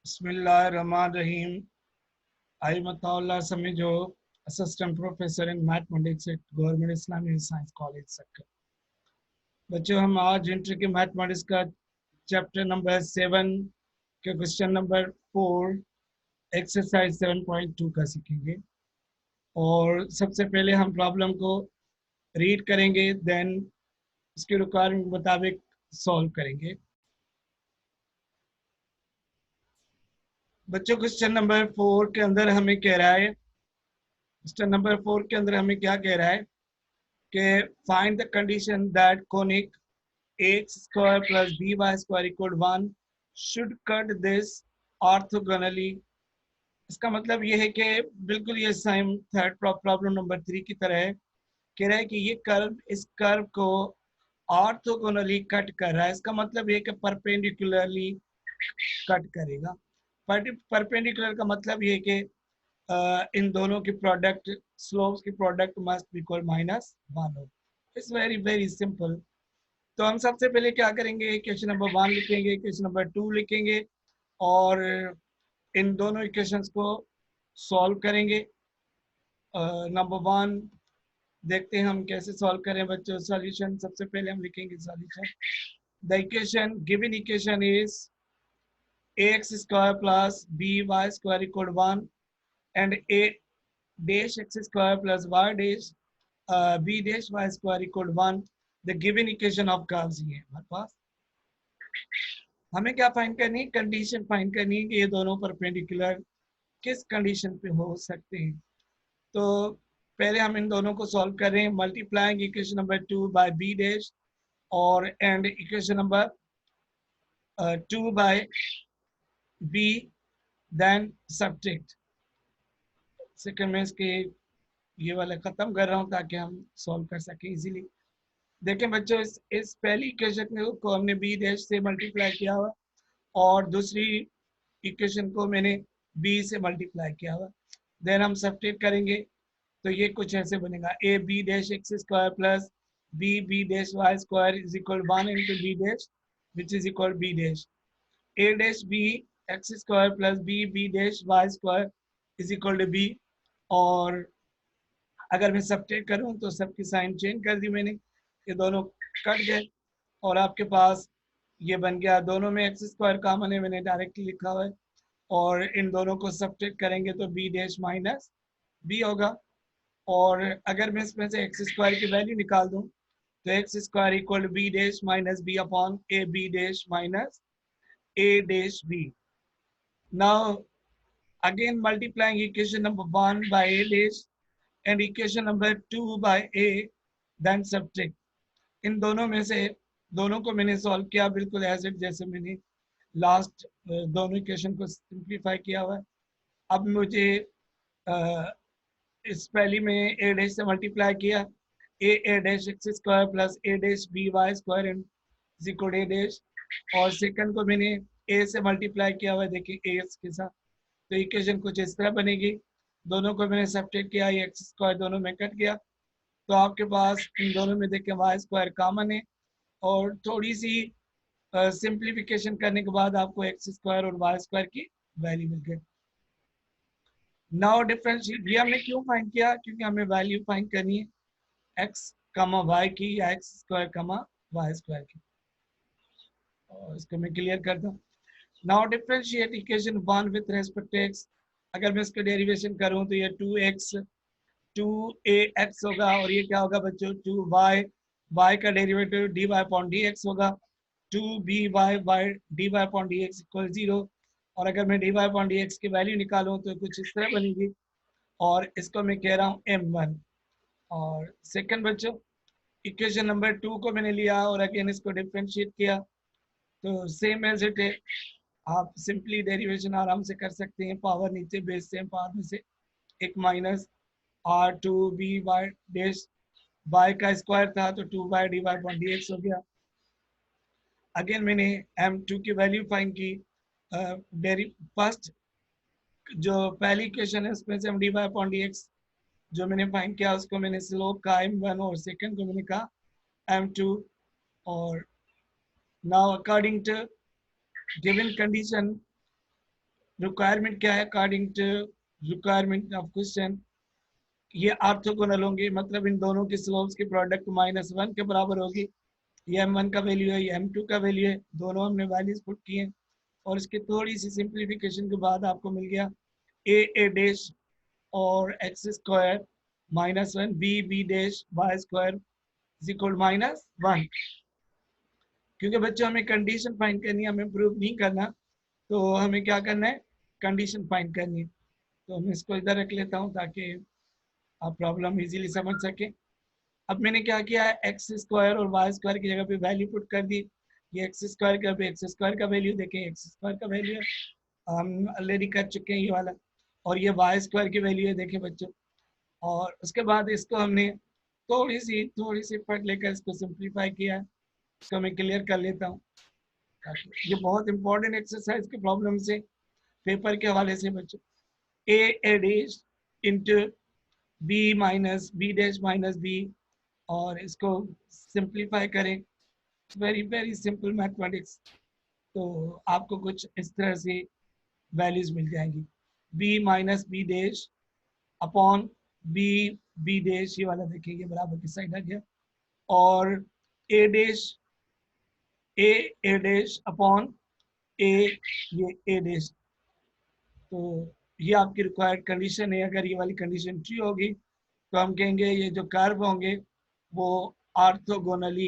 Bismillahirrahmanirrahim. I am Ataullah Samijo, Assistant Professor in Mathematics at Government Islamic Science College, Sakka. बच्चों हम आज inter के mathematics का chapter number 7 के question number 4 exercise 7.2 का सीखेंगे। और सबसे पहले हम प्रॉब्लम को रीड करेंगे, देन उसके रिक्वायरमेंट के मुताबिक सॉल्व करेंगे। बच्चों क्वेश्चन नंबर 4 के अंदर हमें कह रहा है, क्वेश्चन नंबर 4 के अंदर हमें क्या कह रहा है कि find the condition that conic x square plus b y square equal 1 should cut this orthogonally. इसका मतलब ये है कि बिल्कुल ये सेम थर्ड प्रॉब्लम नंबर 3 की तरह है। कह रहा है कि ये कर्व इस कर्व को ऑर्थोगोनली कट कर रहा है। इसका मतलब ये कि परपेंडिकुलरली कट करेगा। परपेंडिकुलर का मतलब ये कि इन दोनों की प्रोडक्ट, स्लोप्स की प्रोडक्ट मस्ट बी इक्वल -1 हो। It's very very simple. तो हम सबसे पहले क्या करेंगे, इक्वेशन नंबर 1 लिखेंगे, इक्वेशन नंबर 2 लिखेंगे और इन दोनों इक्वेशंस को सॉल्व करेंगे। नंबर 1 देखते हैं हम कैसे सॉल्व करें बच्चों। सॉल्यूशन सबसे पहले हम लिखेंगे solution. The equation given equation is ax square plus by square equal 1 and a dash x square plus y dash b dash y square equal 1। the given equation of curves ये है हमारे पास। हमें क्या find करनी है, condition find करनी है कि ये दोनों परपेंडिकुलर किस कंडीशन पे हो सकते हैं। तो पहले हम इन दोनों को सॉल्व कर रहे हैं। Multiplying equation number 2 by B dash और and equation number 2 by B, then subtract. Second में इसके ये वाला खत्म कर रहा हूँ ताकि हम सॉल्व कर सकें इजीली। देखें बच्चों, इस पहली इक्वेशन को हमने बी डैश से मल्टीप्लाई किया हुआ और दूसरी इक्वेशन को मैंने बी से मल्टीप्लाई किया हुआ। देन हम सब्ट्रैक्ट करेंगे तो ये कुछ ऐसे बनेगा, a b dash x square plus b b dash y square is equal 1 into b dash which is equal b dash. A dash b x square plus b b dash y square is equal to b. और अगर मैं subtract करूं तो सबकी sign change कर दी मैंने, ये दोनों कट गए और आपके पास ये बन गया। दोनों में एक्स स्क्वायर कॉमन है, मैंने डायरेक्टली लिखा हुआ है। और इन दोनों को सब्ट्रैक्ट करेंगे तो बी डैश माइनस बी होगा। और अगर मैं इसमें से एक्स स्क्वायर की वैल्यू निकाल दूं तो x square equal b dash minus b upon a b dash minus a dash b. Now again multiplying equation number 1 by a dash and equation number 2 by a, then subtract। इन दोनों में से दोनों को मैंने सॉल्व किया बिल्कुल as it, जैसे मैंने लास्ट दोनों इक्वेशन को सिंप्लीफाई किया हुआ है। अब मुझे इस पहली में ए डैश से मल्टीप्लाई किया, a dash x square plus a dash b y square is equal a dash. और सेकंड को मैंने ए से मल्टीप्लाई किया हुआ है, देखिए ए के साथ। तो इक्वेशन कुछ इस तरह बनेगी। दोनों को मैंने सब्ट्रैक्ट किया, ये एक्स स्क्वायर दोनों में कट गया तो आपके पास इन दोनों में देखिए वाई स्क्वायर कॉमन है। और थोड़ी सी सिंप्लीफिकेशन करने के बाद आपको एक्स स्क्वायर और वाई स्क्वायर की वैल्यू मिल गई। नाउ डिफरेंशिएट, ये हमने क्यों फाइंड किया, क्योंकि हमें वैल्यू फाइंड करनी है एक्स कमा वाई की या x square comma y square की। और इसको मैं क्लियर करता हूँ। Now differentiate equation 1 with respect to x. अगर मैं इसका डेरिवेशन करूं तो ये 2x 2ax होगा और ये क्या होगा बच्चों 2y, y का डेरिवेटिव dy अपॉन dx होगा। 2by y dy upon dx equal 0। और अगर मैं dy अपॉन dx की वैल्यू निकालूं तो कुछ इस तरह बनेगी और इसको मैं कह रहा हूँ m1। और सेकंड बच्चों इक्वेशन नंबर 2 को मैंने लिया और अगेन इसको डिफरेंशिएट किया तो सेम एज इट है। आप सिंपली डेरिवेशन आराम से कर सकते हैं। पावर नीचे बेस सेम पावर में से एक minus r two b y dash y का स्क्वायर था तो 2y dy अपॉन dx हो गया। अगेन मैंने m2 की वैल्यू फाइंड की। फर्स्ट जो पहली इक्वेशन है उसमें से हम dy अपॉन dx जो मैंने फाइंड किया उसको मैंने स्लोप का m1 और सेकंड को मैंने कहा m2। और now according to given condition requirement क्या है according to requirement of question, ये ऑर्थोगोनल होंगे, मतलब इन दोनों की स्लोप्स की प्रोडक्ट -1 के बराबर होगी। ये m1 का वैल्यू है, ये m2 का वैल्यू है, दोनों हमने वैल्यूज पुट किए और इसकी थोड़ी सी सिंप्लीफिकेशन के बाद आपको मिल गया a डैश और x square -1 b dash y square is equal -1। क्योंकि बच्चों हमें कंडीशन फाइंड करनी है, हमें प्रूव नहीं करना, तो हमें क्या करना है, कंडीशन फाइंड करनी है। तो मैं इसको इधर रख लेता हूँ ताकि आप प्रॉब्लम इजीली समझ सके। अब मैंने क्या किया है, एक्स स्क्वायर और वाई स्क्वायर की जगह पे वैल्यू पुट कर दी। ये एक्स स्क्वायर का एक्स स्क्वायर का वैल्यू देखें, एक्स स्क्वायर का वैल्यू है, हम ऑलरेडी कर चुके हैं ये वाला, और ये वाई स्क्वायर की वैल्यू है देखें बच्चों। और उसके बाद इसको हमने थोड़ी सी पढ़ लेकर इसको सिंप्लीफाई किया है, इसको मैं क्लियर कर लेता हूँ। ये बहुत इंपॉर्टेंट एक्सरसाइज के प्रॉब्लम से पेपर के हवाले से बच्चों, a dash into b dash minus b, और इसको सिंप्लीफाई करें, वेरी वेरी सिंपल मैथमेटिक्स, तो आपको कुछ इस तरह से वैल्यूज मिल जाएंगी। B minus b dash upon b b dash, ये वाला देखेंगे बराबर की साइड आ गया, और a dash a dash upon a, ये ए डैश। तो ये आपकी रिक्वायर्ड कंडीशन है। अगर ये वाली कंडीशन ट्रू होगी तो हम कहेंगे ये जो कर्व होंगे वो ऑर्थोगोनली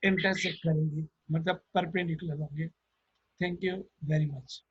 इंटरसेक्ट करेंगे, मतलब परपेंडिकुलर होंगे। Thank you very much.